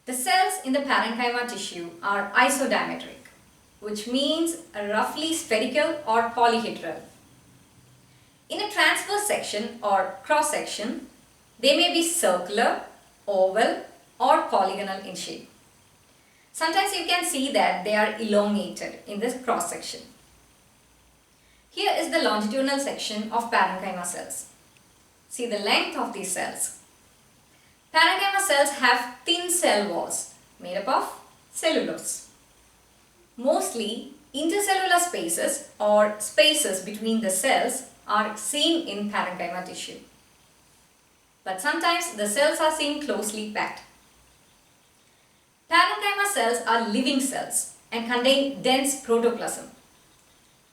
The cells in the parenchyma tissue are isodiametric, which means roughly spherical or polyhedral. In a transverse section or cross section, they may be circular, oval or polygonal in shape. Sometimes you can see that they are elongated in this cross section. Here is the longitudinal section of parenchyma cells. See the length of these cells. Parenchyma cells have thin cell walls made up of cellulose. Mostly intercellular spaces or spaces between the cells are seen in parenchyma tissue. But sometimes the cells are seen closely packed. Parenchyma cells are living cells and contain dense protoplasm.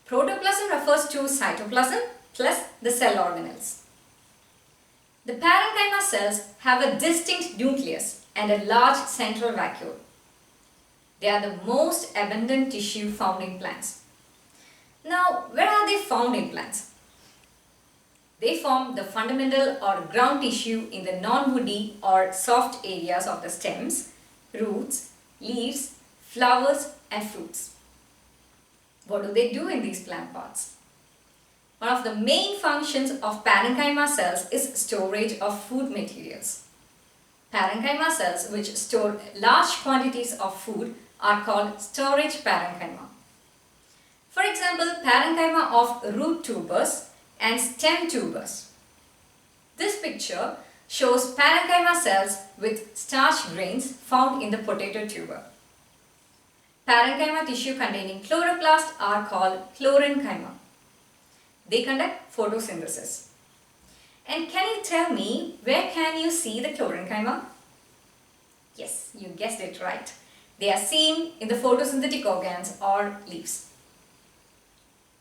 Protoplasm refers to cytoplasm plus the cell organelles. The parenchyma cells have a distinct nucleus and a large central vacuole. They are the most abundant tissue found in plants. Now, where are they found in plants? They form the fundamental or ground tissue in the non-woody or soft areas of the stems, roots, leaves, flowers and fruits. What do they do in these plant parts? One of the main functions of parenchyma cells is storage of food materials. Parenchyma cells which store large quantities of food are called storage parenchyma. For example, parenchyma of root tubers and stem tubers. This picture shows parenchyma cells with starch grains found in the potato tuber. Parenchyma tissue containing chloroplast are called collenchyma. They conduct photosynthesis. And can you tell me where can you see the collenchyma? Yes, you guessed it right. They are seen in the photosynthetic organs or leaves.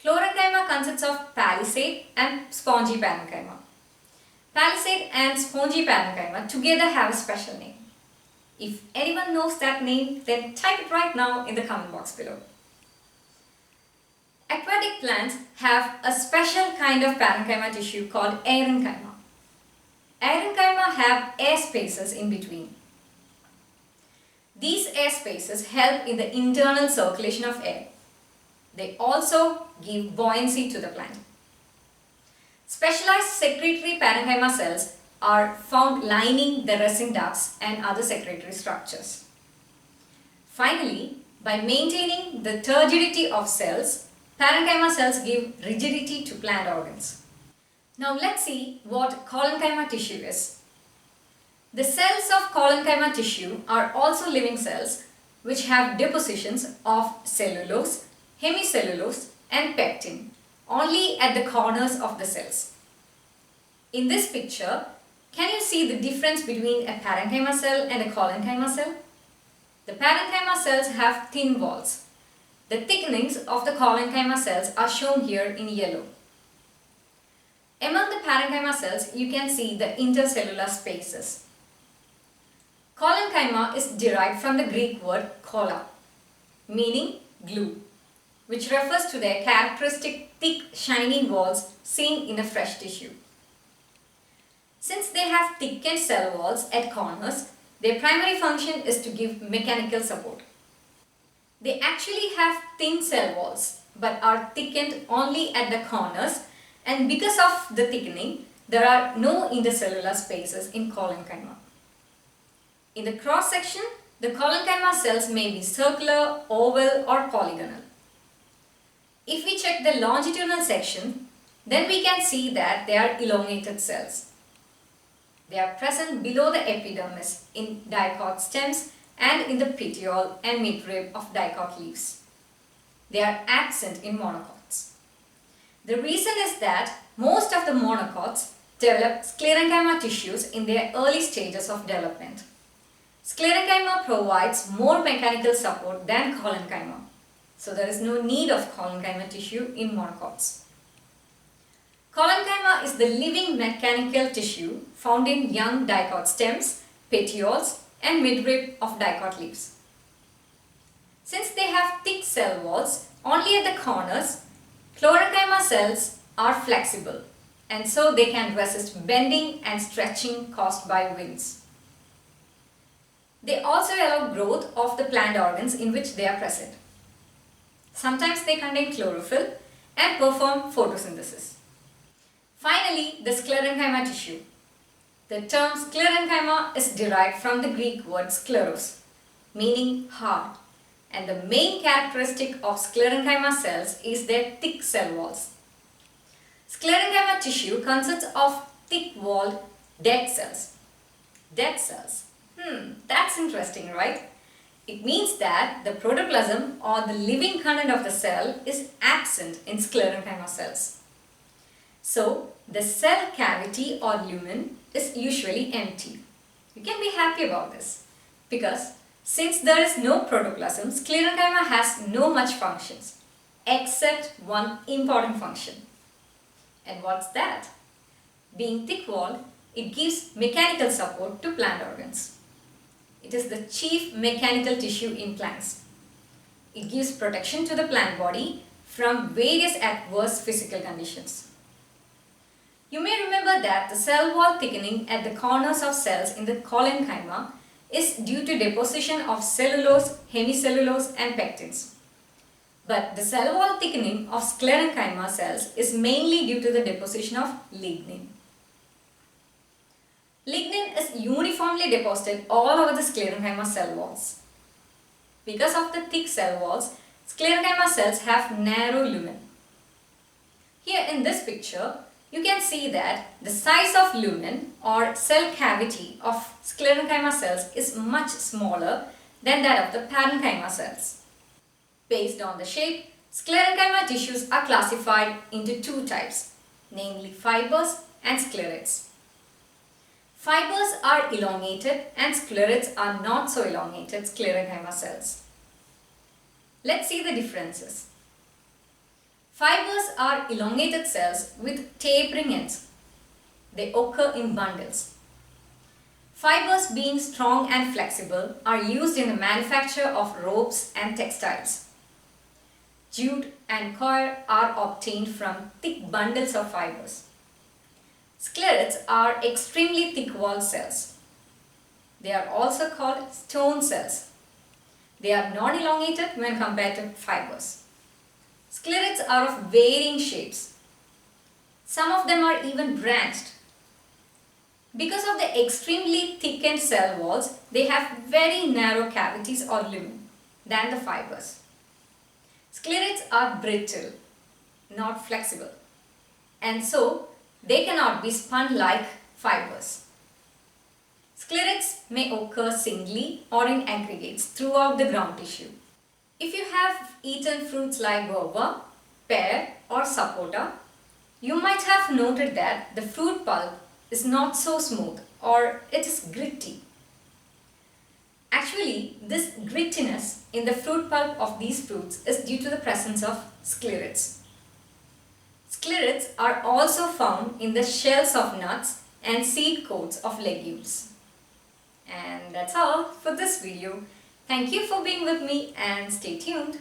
Collenchyma consists of palisade and spongy parenchyma. Palisade and spongy parenchyma together have a special name. If anyone knows that name, then type it right now in the comment box below. Aquatic plants have a special kind of parenchyma tissue called AIIMS. AIIMS have air spaces in between. These air spaces help in the internal circulation of air. They also give buoyancy to the plant. Specialized secretory parenchyma cells are found lining the resin ducts and other secretory structures. Finally, by maintaining the turgidity of cells, parenchyma cells give rigidity to plant organs. Now let's see what collenchyma tissue is. The cells of collenchyma tissue are also living cells which have depositions of cellulose, hemicellulose and pectin only at the corners of the cells. In this picture, can you see the difference between a parenchyma cell and a collenchyma cell? The parenchyma cells have thin walls. The thickenings of the collenchyma cells are shown here in yellow. Among the parenchyma cells, you can see the intercellular spaces. Collenchyma is derived from the Greek word kolla, meaning glue, which refers to their characteristic thick, shiny walls seen in a fresh tissue. Since they have thickened cell walls at corners, their primary function is to give mechanical support. They actually have thin cell walls but are thickened only at the corners, and because of the thickening, there are no intercellular spaces in collenchyma. In the cross section, the collenchyma cells may be circular, oval or polygonal. If we check the longitudinal section, then we can see that they are elongated cells. They are present below the epidermis in dicot stems and in the petiole and midrib of dicot leaves. They are absent in monocots. The reason is that most of the monocots develop sclerenchyma tissues in their early stages of development. Sclerenchyma provides more mechanical support than collenchyma, so there is no need of collenchyma tissue in monocots. Collenchyma is the living mechanical tissue found in young dicot stems, petioles and midrib of dicot leaves. Since they have thick cell walls only at the corners, collenchyma cells are flexible and so they can resist bending and stretching caused by winds. They also growth of the plant organs in which they are present. Sometimes they contain chlorophyll and perform photosynthesis. Finally, the sclerenchyma tissue. The term sclerenchyma is derived from the Greek word skleros, meaning hard, and the main characteristic of sclerenchyma cells is their thick cell walls. Sclerenchyma tissue consists of thick-walled dead cells. Dead cells. That's interesting, right? It means that the protoplasm or the living content of the cell is absent in sclerenchyma cells. So, the cell cavity or lumen is usually empty. You can be happy about this because since there is no protoplasm, sclerenchyma has no much functions except one important function. And what's that? Being thick-walled, it gives mechanical support to plant organs. It is the chief mechanical tissue in plants. It gives protection to the plant body from various adverse physical conditions. You may remember that the cell wall thickening at the corners of cells in the collenchyma is due to deposition of cellulose, hemicellulose and pectins. But the cell wall thickening of sclerenchyma cells is mainly due to the deposition of lignin. Lignin is uniformly deposited all over the sclerenchyma cell walls. Because of the thick cell walls, sclerenchyma cells have narrow lumen. Here in this picture, you can see that the size of lumen or cell cavity of sclerenchyma cells is much smaller than that of the parenchyma cells. Based on the shape, sclerenchyma tissues are classified into two types, namely fibers and sclerates. Fibers are elongated and sclerates are not so elongated sclerenchyma cells. Let's see the differences. Fibers are elongated cells with tapering ends. They occur in bundles. Fibers, being strong and flexible, are used in the manufacture of ropes and textiles. Jute and coir are obtained from thick bundles of fibers. Sclerates are extremely thick-walled cells. They are also called stone cells. They are non-elongated when compared to fibers. Sclerates are of varying shapes. Some of them are even branched. Because of the extremely thickened cell walls, they have very narrow cavities or lumen than the fibers. Sclerates are brittle, not flexible, and so they cannot be spun like fibers. Sclerates may occur singly or in aggregates throughout the ground tissue. If you have eaten fruits like guava, pear or sapota, you might have noted that the fruit pulp is not so smooth or it is gritty. Actually, this grittiness in the fruit pulp of these fruits is due to the presence of sclerates. Sclerates are also found in the shells of nuts and seed coats of legumes. And that's all for this video. Thank you for being with me and stay tuned.